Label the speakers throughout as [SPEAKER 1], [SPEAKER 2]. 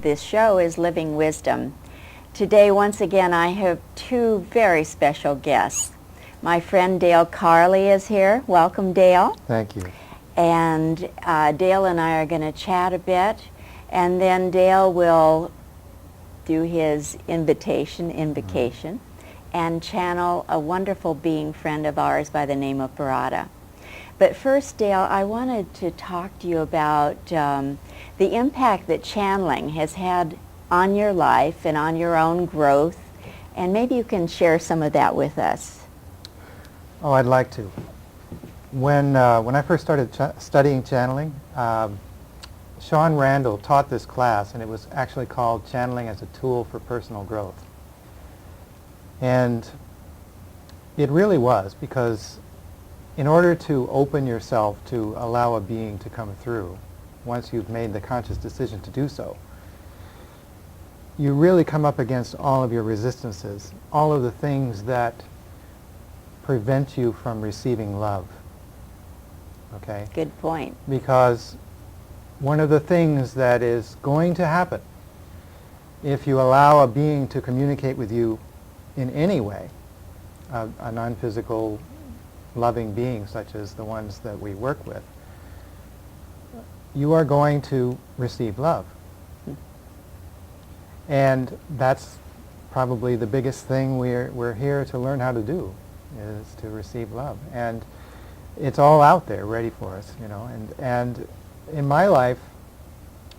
[SPEAKER 1] this show is Living Wisdom. Today, once again, I have two very special guests. My friend Dale Carley is here. Welcome, Dale.
[SPEAKER 2] Thank you.
[SPEAKER 1] And Dale and I are going to chat a bit, and then Dale will do his invocation, and channel a wonderful being friend of ours by the name of Baratta. But first, Dale, I wanted to talk to you about the impact that channeling has had on your life and on your own growth, and maybe you can share some of that with us.
[SPEAKER 2] Oh, I'd like to. When I first started studying channeling, Sean Randall taught this class, and it was actually called Channeling as a Tool for Personal Growth. And it really was, because in order to open yourself to allow a being to come through, once you've made the conscious decision to do so, you really come up against all of your resistances, all of the things that prevent you from receiving love. Okay?
[SPEAKER 1] Good point.
[SPEAKER 2] Because one of the things that is going to happen if you allow a being to communicate with you in any way, a non-physical loving being such as the ones that we work with, you are going to receive love. And that's probably the biggest thing we're here to learn how to do, is to receive love. And it's all out there ready for us, you know. And in my life,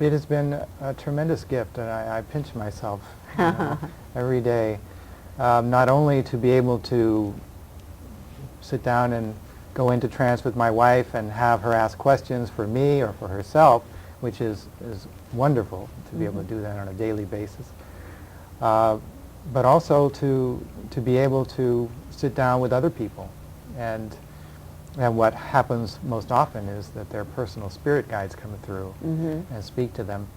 [SPEAKER 2] it has been a tremendous gift, and I pinch myself every day, not only to be able to sit down and go into trance with my wife and have her ask questions for me or for herself, which is wonderful to be able to do that on a daily basis, but also to be able to sit down with other people. And what happens most often is that their personal spirit guides come through and speak to them,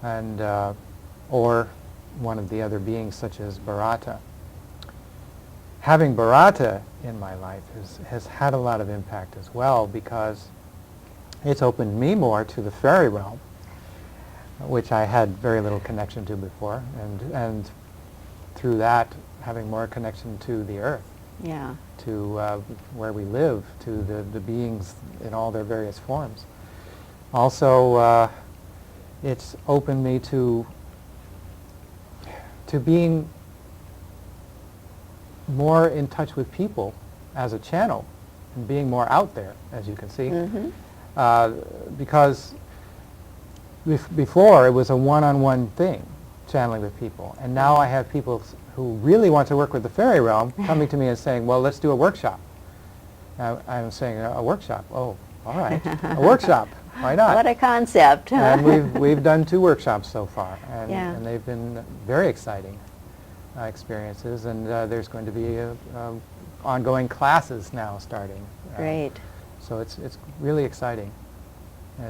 [SPEAKER 2] and or one of the other beings such as Baratta. Having Baratta in my life has had a lot of impact as well, because it's opened me more to the Faerie realm, which I had very little connection to before, and through that having more connection to the earth.
[SPEAKER 1] Yeah.
[SPEAKER 2] To where we live, to the beings in all their various forms. Also, it's opened me to being more in touch with people as a channel, and being more out there, as you can see. Because before it was a one-on-one thing, channeling with people, and now I have people who really want to work with the Faerie realm coming to me and saying, well, let's do a workshop. I'm saying, a workshop? Oh, all right, a workshop, why not?
[SPEAKER 1] What a concept.
[SPEAKER 2] And we've done 2 workshops so far, and they've been very exciting experiences, and there's going to be ongoing classes now starting.
[SPEAKER 1] Great.
[SPEAKER 2] So it's really exciting.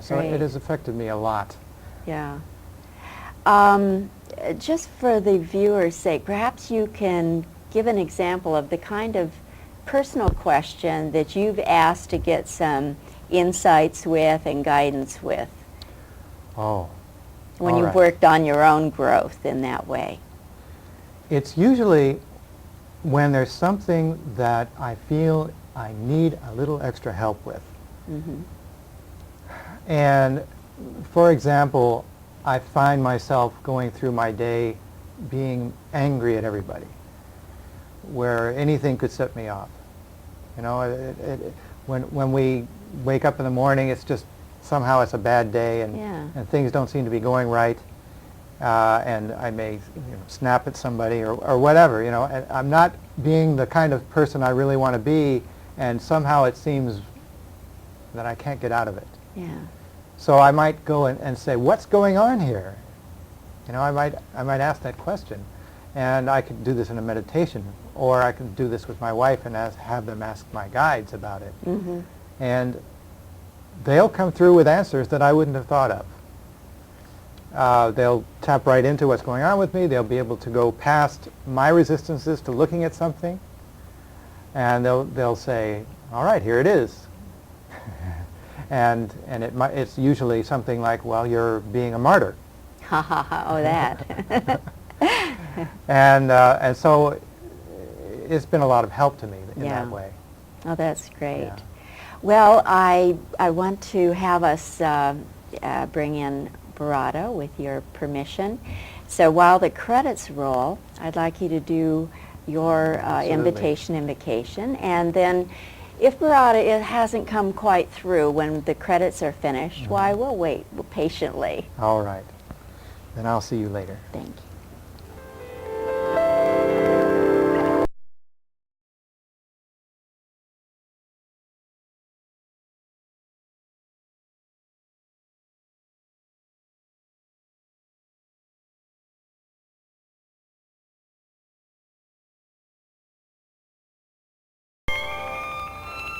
[SPEAKER 2] So it has affected me a lot.
[SPEAKER 1] Yeah. Just for the viewer's sake, perhaps you can give an example of the kind of personal question that you've asked to get some insights with and guidance with.
[SPEAKER 2] Oh.
[SPEAKER 1] When you've worked on your own growth in that way.
[SPEAKER 2] It's usually when there's something that I feel I need a little extra help with. And for example, I find myself going through my day being angry at everybody, where anything could set me off. You know, when we wake up in the morning, it's just somehow it's a bad day, and things don't seem to be going right, and I may snap at somebody or whatever. You know, and I'm not being the kind of person I really want to be, and somehow it seems that I can't get out of it.
[SPEAKER 1] Yeah.
[SPEAKER 2] So I might go and say, what's going on here? You know, I might ask that question. And I could do this in a meditation, or I can do this with my wife and have them ask my guides about it. And they'll come through with answers that I wouldn't have thought of. They'll tap right into what's going on with me. They'll be able to go past my resistances to looking at something. And they'll say, all right, here it is. And it's usually something like, well, you're being a martyr.
[SPEAKER 1] Ha ha ha! Oh, that.
[SPEAKER 2] And so it's been a lot of help to me in
[SPEAKER 1] Yeah.
[SPEAKER 2] that way.
[SPEAKER 1] Oh, that's great.
[SPEAKER 2] Yeah.
[SPEAKER 1] Well, I want to have us bring in Baratta with your permission. So while the credits roll, I'd like you to do your
[SPEAKER 2] Absolutely.
[SPEAKER 1] invocation, and then if Baratta hasn't come quite through when the credits are finished, why, we'll wait patiently.
[SPEAKER 2] All right. Then I'll see you later.
[SPEAKER 1] Thank you.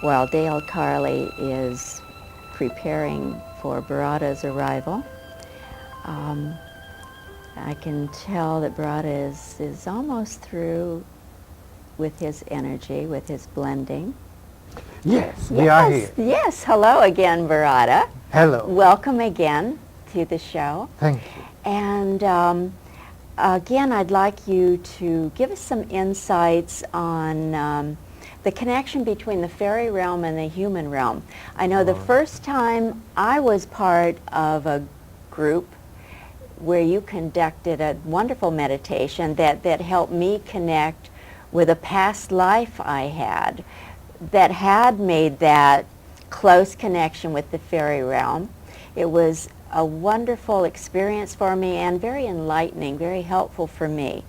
[SPEAKER 1] While Dale Carley is preparing for Baratta's arrival, I can tell that Baratta is almost through with his energy, with his blending.
[SPEAKER 2] Yes, we are here.
[SPEAKER 1] Yes, hello again, Baratta.
[SPEAKER 2] Hello.
[SPEAKER 1] Welcome again to the show.
[SPEAKER 2] Thank you.
[SPEAKER 1] And again, I'd like you to give us some insights on the connection between the fairy realm and the human realm. I know the first time I was part of a group where you conducted a wonderful meditation that helped me connect with a past life I had that had made that close connection with the fairy realm. It was a wonderful experience for me and very enlightening, very helpful for me.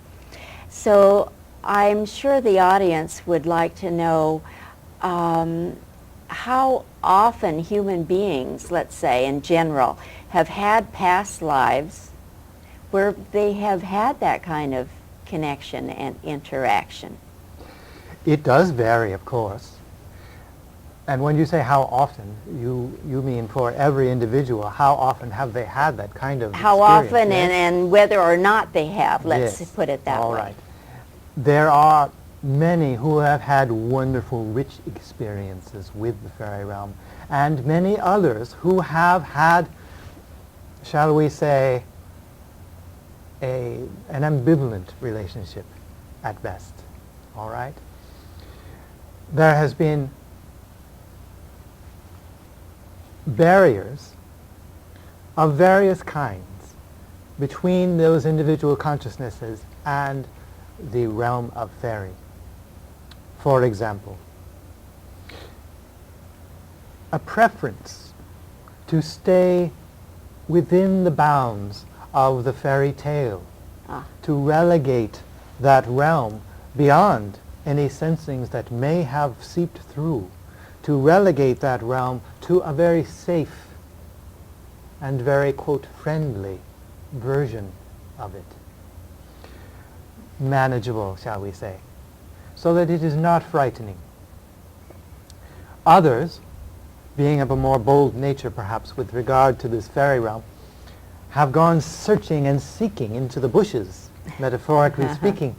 [SPEAKER 1] So I'm sure the audience would like to know how often human beings, let's say in general, have had past lives where they have had that kind of connection and interaction.
[SPEAKER 2] It does vary, of course. And when you say how often, you mean for every individual, how often have they had that kind of
[SPEAKER 1] How
[SPEAKER 2] experience?
[SPEAKER 1] often
[SPEAKER 2] Yes?
[SPEAKER 1] and whether or not they have, let's
[SPEAKER 2] Yes.
[SPEAKER 1] put it that
[SPEAKER 2] All
[SPEAKER 1] way.
[SPEAKER 2] right. There are many who have had wonderful, rich experiences with the fairy realm, and many others who have had, shall we say, an ambivalent relationship at best. All right? There has been barriers of various kinds between those individual consciousnesses and the realm of fairy. For example, a preference to stay within the bounds of the fairy tale, to relegate that realm beyond any sensings that may have seeped through, to relegate that realm to a very safe and very, quote, friendly version of it. Manageable, shall we say, so that it is not frightening. Others, being of a more bold nature perhaps with regard to this fairy realm, have gone searching and seeking into the bushes, metaphorically speaking,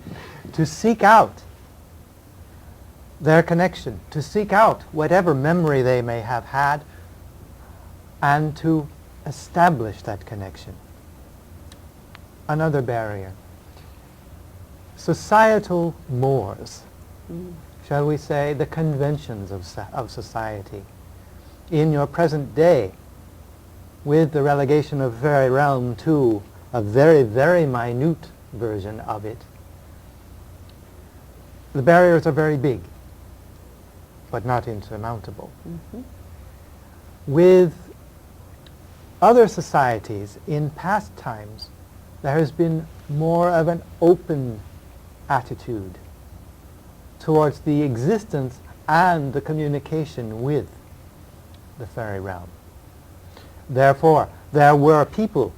[SPEAKER 2] to seek out their connection, to seek out whatever memory they may have had, and to establish that connection. Another barrier. Societal mores, shall we say, the conventions of society. In your present day, with the relegation of fairy realm to a very, very minute version of it, the barriers are very big, but not insurmountable. With other societies in past times, there has been more of an open attitude towards the existence and the communication with the fairy realm. Therefore, there were people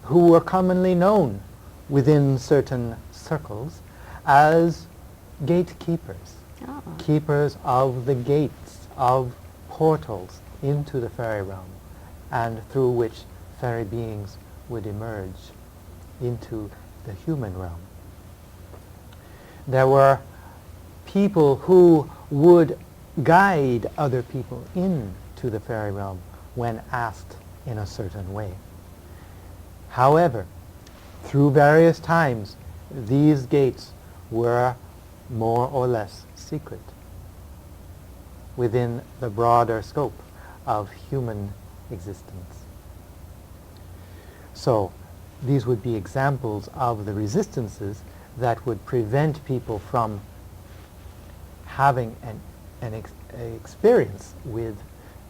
[SPEAKER 2] who were commonly known within certain circles as gatekeepers, keepers of the gates, of portals into the fairy realm, and through which fairy beings would emerge into the human realm. There were people who would guide other people into the fairy realm when asked in a certain way. However, Through various times, these gates were more or less secret within the broader scope of human existence. So these would be examples of the resistances that would prevent people from having an experience with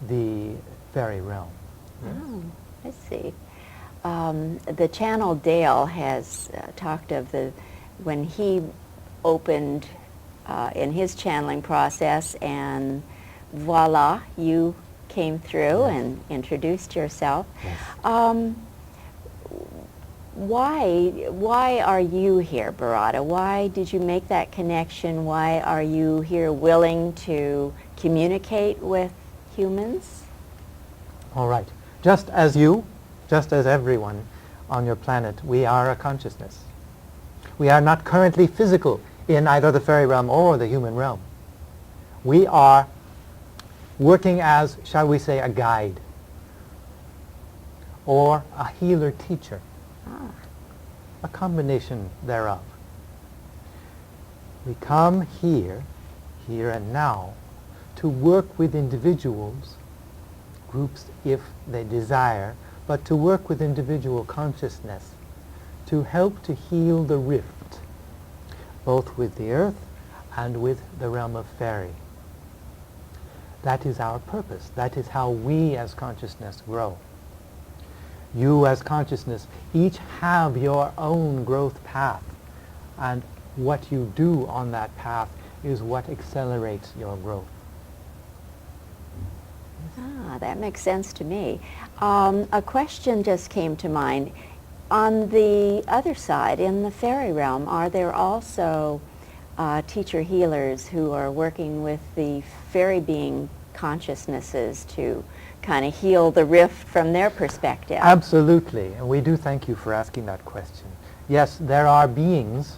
[SPEAKER 2] the fairy realm. Yes?
[SPEAKER 1] Oh, I see. The channel Dale has talked of when he opened in his channeling process, and voila, you came through and introduced yourself.
[SPEAKER 2] Yes.
[SPEAKER 1] Why are you here, Baratta? Why did you make that connection? Why are you here willing to communicate with humans?
[SPEAKER 2] All right. Just as you, just as everyone on your planet, we are a consciousness. We are not currently physical in either the fairy realm or the human realm. We are working as, shall we say, a guide or a healer teacher, a combination thereof. We come here and now, to work with individuals, groups if they desire, but to work with individual consciousness, to help to heal the rift, both with the earth and with the realm of fairy. That is our purpose. That is how we as consciousness grow. You as consciousness each have your own growth path, and what you do on that path is what accelerates your growth.
[SPEAKER 1] That makes sense to me. A question just came to mind. On the other side, in the fairy realm, are there also teacher healers who are working with the fairy being consciousnesses to kind of heal the rift from their perspective?
[SPEAKER 2] Absolutely, and we do thank you for asking that question. Yes, there are beings,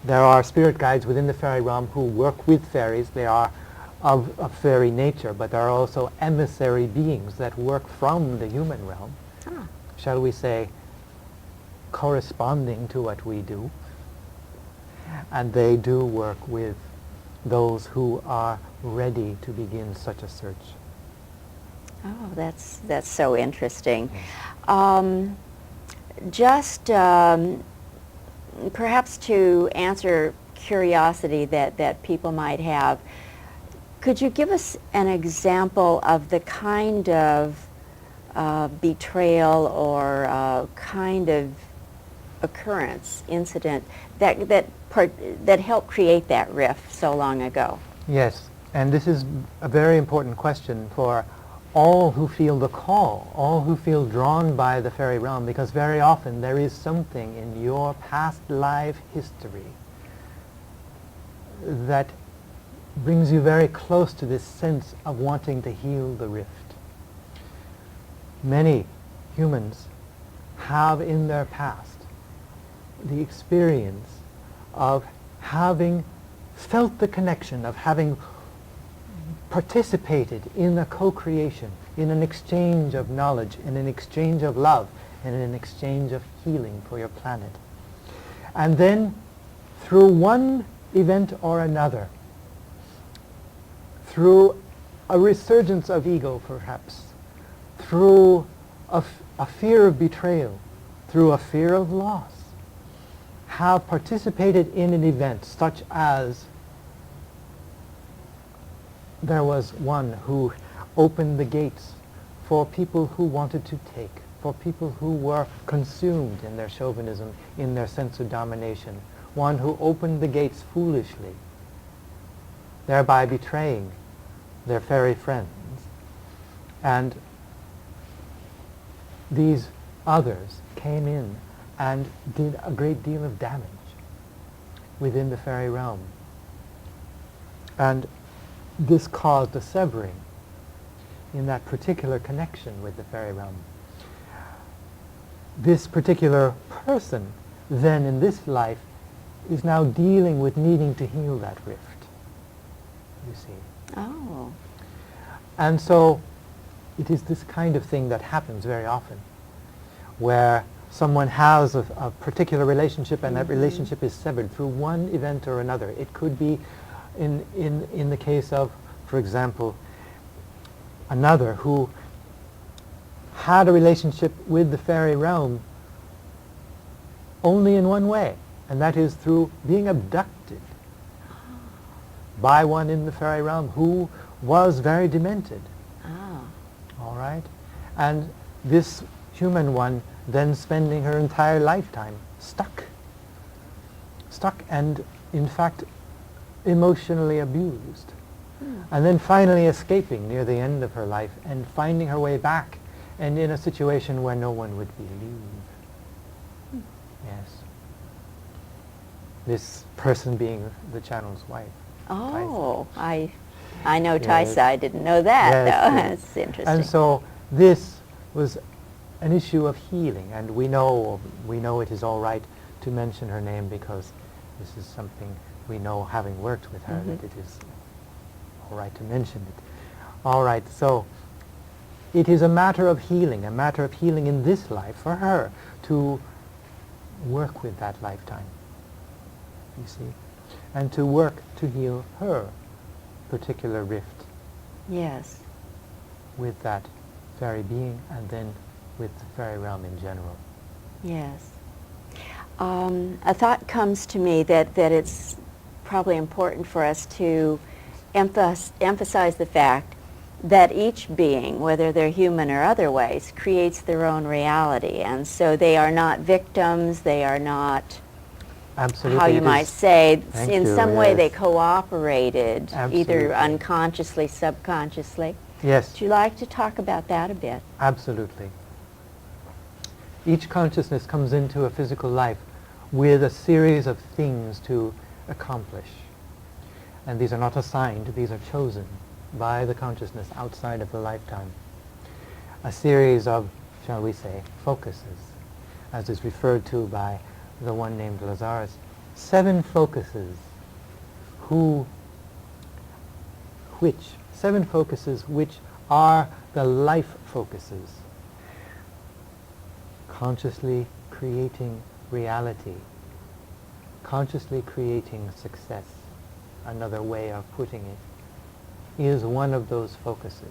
[SPEAKER 2] there are spirit guides within the fairy realm who work with fairies. They are of fairy nature, but there are also emissary beings that work from the human realm, shall we say, corresponding to what we do. And they do work with those who are ready to begin such a search.
[SPEAKER 1] Oh, that's so interesting. Perhaps to answer curiosity that people might have, could you give us an example of the kind of betrayal or kind of occurrence, incident that helped create that rift so long ago?
[SPEAKER 2] Yes, and this is a very important question for all who feel the call, all who feel drawn by the fairy realm, because very often there is something in your past life history that brings you very close to this sense of wanting to heal the rift. Many humans have in their past the experience of having felt the connection, of having participated in a co-creation, in an exchange of knowledge, in an exchange of love, and in an exchange of healing for your planet. And then, through one event or another, through a resurgence of ego perhaps, through a fear of betrayal, through a fear of loss, have participated in an event such as there was one who opened the gates for people who wanted to take, for people who were consumed in their chauvinism, in their sense of domination, one who opened the gates foolishly, thereby betraying their fairy friends. And these others came in and did a great deal of damage within the fairy realm. And this caused a severing in that particular connection with the fairy realm. This particular person then in this life is now dealing with needing to heal that rift, you see.
[SPEAKER 1] Oh.
[SPEAKER 2] And so it is this kind of thing that happens very often, where someone has a particular relationship and that relationship is severed through one event or another. It could be in the case of, for example, another who had a relationship with the fairy realm only in one way, and that is through being abducted by one in the fairy realm who was very demented.
[SPEAKER 1] Ah.
[SPEAKER 2] All right? And this human one then spending her entire lifetime stuck and in fact emotionally abused. And then finally escaping near the end of her life and finding her way back and in a situation where no one would believe. Yes. This person being the channel's wife.
[SPEAKER 1] Oh, I know Taisa.
[SPEAKER 2] Yes.
[SPEAKER 1] I didn't know that,
[SPEAKER 2] Yes,
[SPEAKER 1] though.
[SPEAKER 2] yes.
[SPEAKER 1] That's interesting.
[SPEAKER 2] And so this was an issue of healing, and we know it is all right to mention her name because this is something we know, having worked with her, that it is all right to mention it. All right, so it is a matter of healing in this life for her to work with that lifetime, you see, and to work to heal her particular rift
[SPEAKER 1] Yes.
[SPEAKER 2] with that fairy being and then with the fairy realm in general.
[SPEAKER 1] Yes. A thought comes to me that it's probably important for us to emphasize the fact that each being, whether they're human or otherwise, creates their own reality. And so they are not victims, they are not,
[SPEAKER 2] Absolutely.
[SPEAKER 1] how you
[SPEAKER 2] it
[SPEAKER 1] might
[SPEAKER 2] is-
[SPEAKER 1] say,
[SPEAKER 2] Thank
[SPEAKER 1] in
[SPEAKER 2] you,
[SPEAKER 1] some way
[SPEAKER 2] yes.
[SPEAKER 1] they cooperated, either
[SPEAKER 2] Absolutely.
[SPEAKER 1] unconsciously, subconsciously.
[SPEAKER 2] Yes,
[SPEAKER 1] Would you like to talk about that a bit?
[SPEAKER 2] absolutely. Each consciousness comes into a physical life with a series of things to accomplish. And these are not assigned, these are chosen by the consciousness outside of the lifetime. A series of, shall we say, focuses, as is referred to by the one named Lazarus. 7 focuses, which are the life focuses. Consciously creating reality, consciously creating success, another way of putting it, is one of those focuses.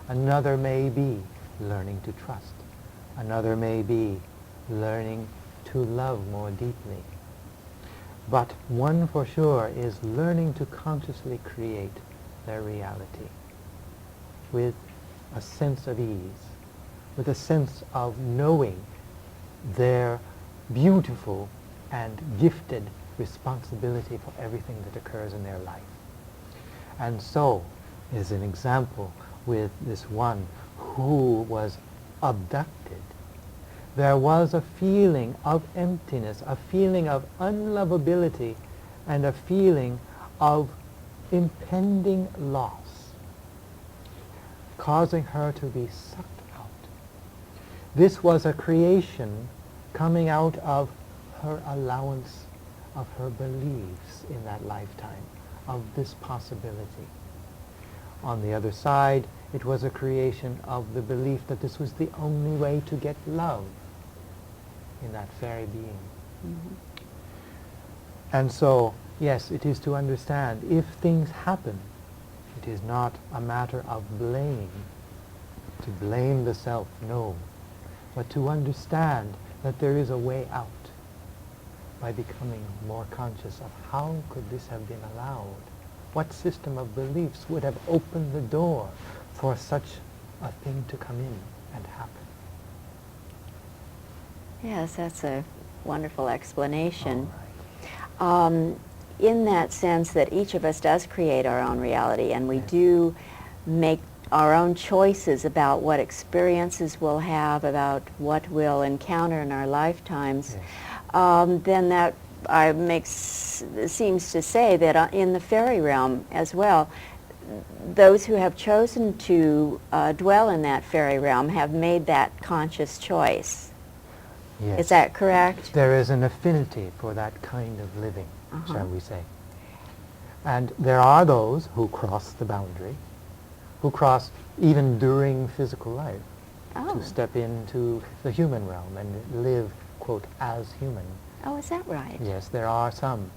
[SPEAKER 2] Another may be learning to trust. Another may be learning to love more deeply. But one for sure is learning to consciously create their reality with a sense of ease, with a sense of knowing their beautiful and gifted responsibility for everything that occurs in their life. And so is an example with this one who was abducted. There was a feeling of emptiness, a feeling of unlovability, and a feeling of impending loss, causing her to be sucked out. This was a creation coming out of her allowance of her beliefs in that lifetime, of this possibility. On the other side, it was a creation of the belief that this was the only way to get love in that fairy being. And so, yes, it is to understand, if things happen, it is not a matter of blame, to blame the self, no, but to understand that there is a way out by becoming more conscious of how could this have been allowed? What system of beliefs would have opened the door for such a thing to come in and happen?
[SPEAKER 1] Yes, that's a wonderful explanation.
[SPEAKER 2] All right.
[SPEAKER 1] In that sense that each of us does create our own reality, and we
[SPEAKER 2] Yes.
[SPEAKER 1] do make our own choices about what experiences we'll have, about what we'll encounter in our lifetimes,
[SPEAKER 2] Yes.
[SPEAKER 1] then that seems to say that in the fairy realm as well, those who have chosen to dwell in that fairy realm have made that conscious choice.
[SPEAKER 2] Yes.
[SPEAKER 1] Is that correct?
[SPEAKER 2] There is an affinity for that kind of living, shall we say. And there are those who cross the boundary, who cross even during physical life,
[SPEAKER 1] Oh.
[SPEAKER 2] to step into the human realm and live, quote, as human.
[SPEAKER 1] Oh, is that right?
[SPEAKER 2] Yes, there are some.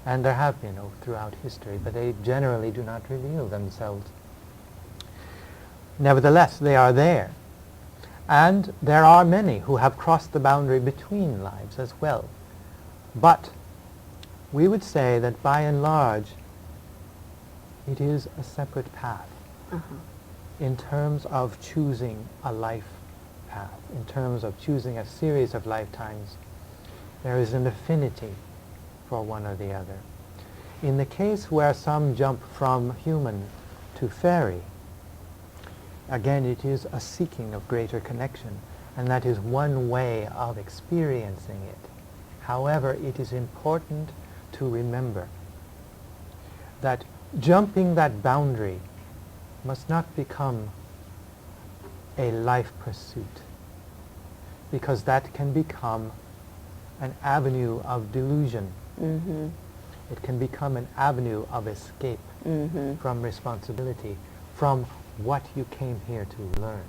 [SPEAKER 2] And there have been throughout history, but they generally do not reveal themselves. Nevertheless, they are there. And there are many who have crossed the boundary between lives as well. But we would say that by and large, it is a separate path in terms of choosing a life path, in terms of choosing a series of lifetimes. There is an affinity for one or the other. In the case where some jump from human to fairy, again, it is a seeking of greater connection, and that is one way of experiencing it. However, it is important to remember that jumping that boundary must not become a life pursuit, because that can become an avenue of delusion.
[SPEAKER 1] Mm-hmm.
[SPEAKER 2] It can become an avenue of escape from responsibility, from what you came here to learn.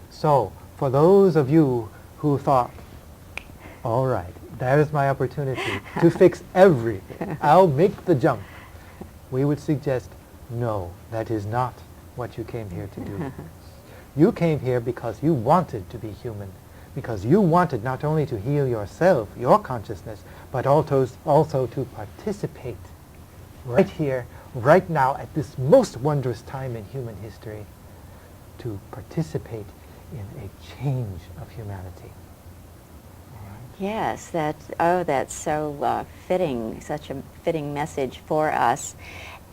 [SPEAKER 2] So, for those of you who thought, all right, there's my opportunity to fix everything, I'll make the jump, we would suggest, no, that is not what you came here to do. You came here because you wanted to be human, because you wanted not only to heal yourself, your consciousness, but also to participate right here, right now, at this most wondrous time in human history, to participate in a change of humanity.
[SPEAKER 1] Yes, that's so fitting, such a fitting message for us.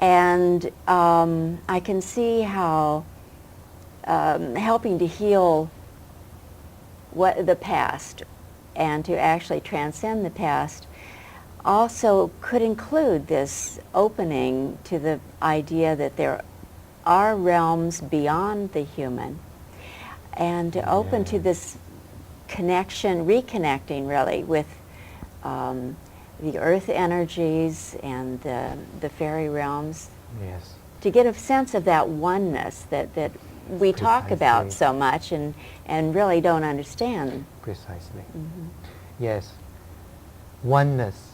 [SPEAKER 1] And I can see how helping to heal the past and to actually transcend the past also could include this opening to the idea that there are realms beyond the human, and to open to this connection, reconnecting really with the earth energies and the fairy realms.
[SPEAKER 2] Yes.
[SPEAKER 1] To get a sense of that oneness that we talk about
[SPEAKER 2] Precisely.
[SPEAKER 1] so much and really don't understand.
[SPEAKER 2] Precisely. Yes. Oneness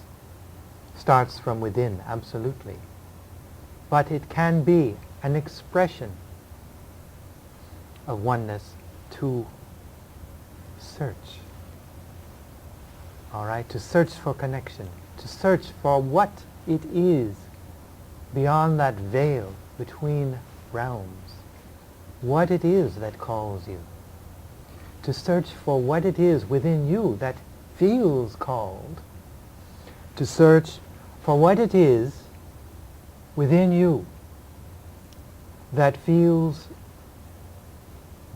[SPEAKER 2] starts from within, absolutely. But it can be an expression of oneness to search. All right? To search for connection. To search for what it is beyond that veil between realms. What it is that calls you. To search for what it is within you that feels called. To search for what it is within you that feels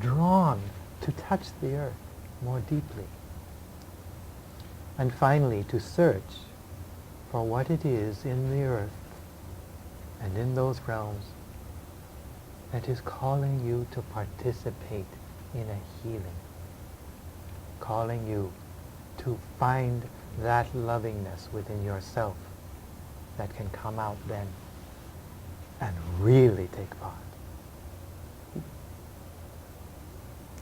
[SPEAKER 2] drawn to touch the earth more deeply. And finally, to search for what it is in the earth and in those realms that is calling you to participate in a healing, calling you to find that lovingness within yourself that can come out then and really take part.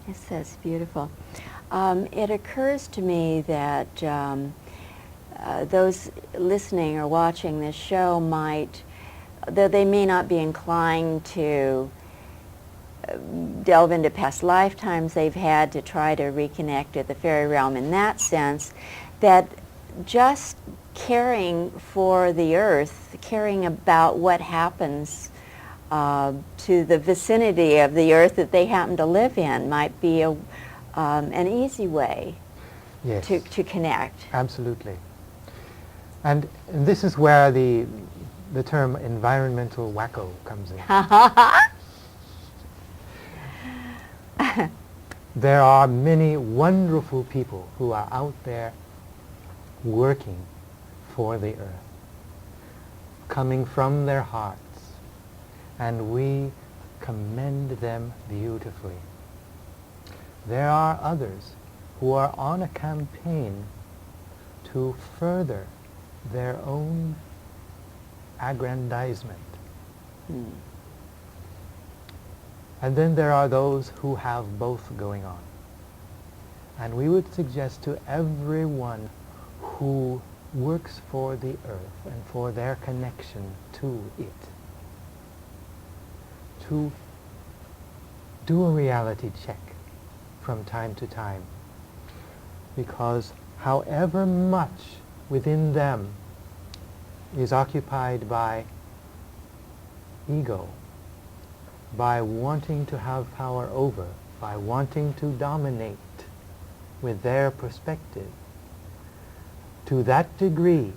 [SPEAKER 1] Yes, that's beautiful. It occurs to me that those listening or watching this show might, though they may not be inclined to delve into past lifetimes they've had to try to reconnect with the fairy realm in that sense, that just caring for the earth, caring about what happens to the vicinity of the earth that they happen to live in might be an easy way
[SPEAKER 2] Yes.
[SPEAKER 1] to connect.
[SPEAKER 2] Absolutely. And this is where the term environmental wacko comes in. There are many wonderful people who are out there working for the earth, coming from their hearts, and we commend them beautifully. There are others who are on a campaign to further their own aggrandizement. And then there are those who have both going on. And we would suggest to everyone who works for the earth and for their connection to it to do a reality check from time to time. Because however much within them is occupied by ego, by wanting to have power over, by wanting to dominate with their perspective, to that degree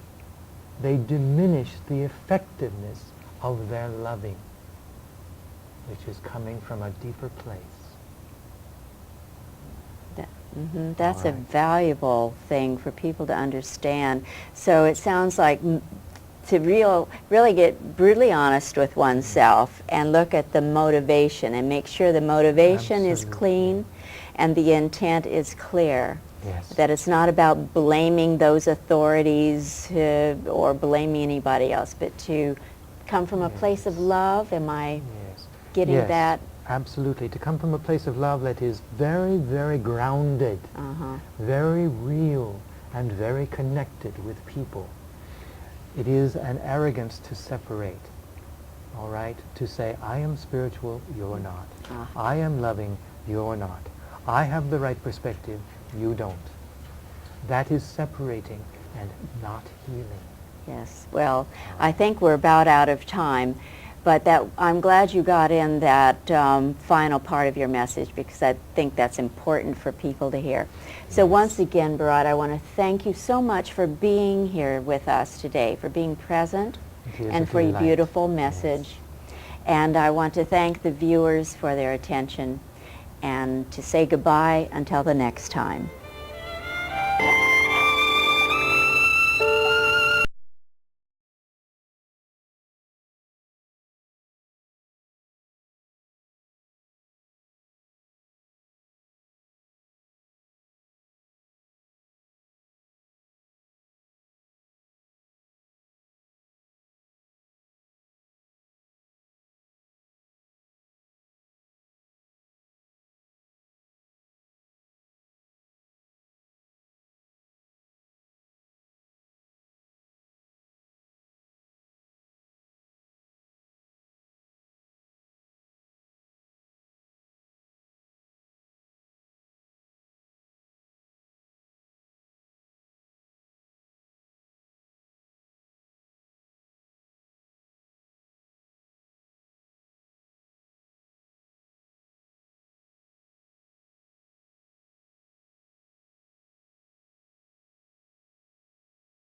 [SPEAKER 2] they diminish the effectiveness of their loving, which is coming from a deeper place.
[SPEAKER 1] That's
[SPEAKER 2] All
[SPEAKER 1] a
[SPEAKER 2] right.
[SPEAKER 1] valuable thing for people to understand. So it sounds like to really get brutally honest with oneself and look at the motivation and make sure the motivation is
[SPEAKER 2] Absolutely.
[SPEAKER 1] clean and the intent is clear.
[SPEAKER 2] Yes.
[SPEAKER 1] That it's not about blaming those authorities or blaming anybody else, but to come from a place of love. Am I
[SPEAKER 2] Yes.
[SPEAKER 1] getting
[SPEAKER 2] Yes,
[SPEAKER 1] that?
[SPEAKER 2] absolutely. To come from a place of love that is very, very grounded, very real, and very connected with people. It is an arrogance to separate, all right? To say, I am spiritual, you're not. I am loving, you're not. I have the right perspective, you don't. That is separating and not healing.
[SPEAKER 1] Yes. Well, I think we're about out of time, but I'm glad you got in that final part of your message, because I think that's important for people to hear. So once again, Baratta, I want to thank you so much for being here with us today, for being present,
[SPEAKER 2] It is
[SPEAKER 1] and
[SPEAKER 2] a
[SPEAKER 1] for your
[SPEAKER 2] delight.
[SPEAKER 1] beautiful message. And I want to thank the viewers for their attention, and to say goodbye until the next time.